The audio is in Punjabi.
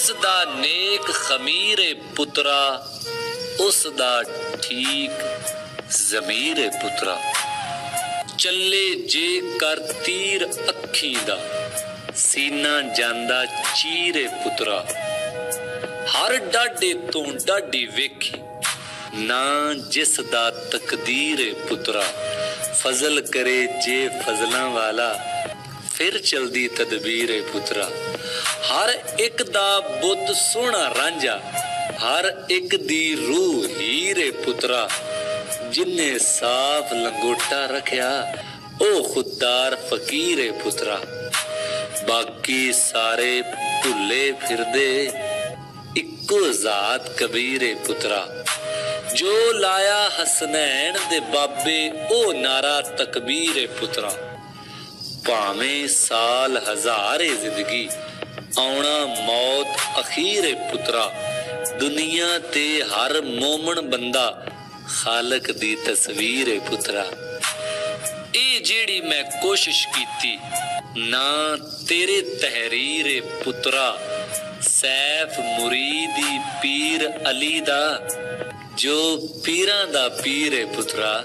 ਜਿਸ ਦਾ ਨੇਕ ਖਮੀਰ ਏ ਪੁੱਤਰਾ, ਉਸ ਦਾ ਠੀਕ ਜ਼ਮੀਰ ਏ ਪੁੱਤਰਾ। ਚੱਲੇ ਜੇ ਕਰ ਤੀਰ ਅੱਖੀ ਦਾ, ਸੀਨਾ ਜਾਂਦਾ ਚੀਰ ਏ ਪੁੱਤਰਾ। ਹਰ ਡਾਢੇ ਤੋਂ ਡਾਢੀ ਵੇਖੀ, ਨਾ ਜਿਸ ਦਾ ਤਕਦੀਰ ਏ ਪੁੱਤਰਾ। ਫਜ਼ਲ ਕਰੇ ਜੇ ਫਜ਼ਲਾਂ ਵਾਲਾ, ਫਿਰ ਚਲਦੀ ਤਦਬੀਰ ਏ ਪੁੱਤਰਾ। ਹਰ ਇੱਕ ਦਾ ਬੁੱਤ ਸੋਹਣਾ ਰਾਂਝਾ, ਹਰ ਇੱਕ ਦੀ ਰੂਹ ਹੀਰ ਏ ਪੁੱਤਰਾ। ਜਿਨੇ ਸਾਫ ਲੰਗੋਟਾ ਰੱਖਿਆ, ਉਹ ਖੁੱਦਾਰ ਫਕੀਰ ਏ ਪੁੱਤਰਾ। ਬਾਕੀ ਸਾਰੇ ਭੁੱਲੇ ਫਿਰਦੇ, ਇੱਕੋ ਜ਼ਾਤ ਕਬੀਰ ਏ ਪੁੱਤਰਾ। ਜੋ ਲਾਇਆ ਹਸਨੈਣ ਦੇ ਬਾਬੇ, ਉਹ ਨਾਰਾ ਤਕਬੀਰ ਏ ਪੁੱਤਰਾ। ਭਾਵੇਂ ਸਾਲ ਹਜ਼ਾਰ ਏ ਜ਼ਿੰਦਗੀ, ਆਉਣਾ ਮੌਤ ਅਖੀਰ ਏ ਪੁੱਤਰਾ। ਦੁਨੀਆ ਤੇ ਹਰ ਮੋਮਨ ਬੰਦਾ, ਖਾਲਕ ਦੀ ਤਸਵੀਰ ਏ ਪੁੱਤਰਾ। ਇਹ ਜਿਹੜੀ ਮੈਂ ਕੋਸ਼ਿਸ਼ ਕੀਤੀ, ਨਾ ਤੇਰੇ ਤਹਿਰੀਰ ਏ ਪੁੱਤਰਾ। ਸੈਫ ਮੁਰੀਦੀ ਪੀਰ ਅਲੀ ਦਾ, ਜੋ ਪੀਰਾਂ ਦਾ ਪੀਰ ਏ ਪੁੱਤਰਾ।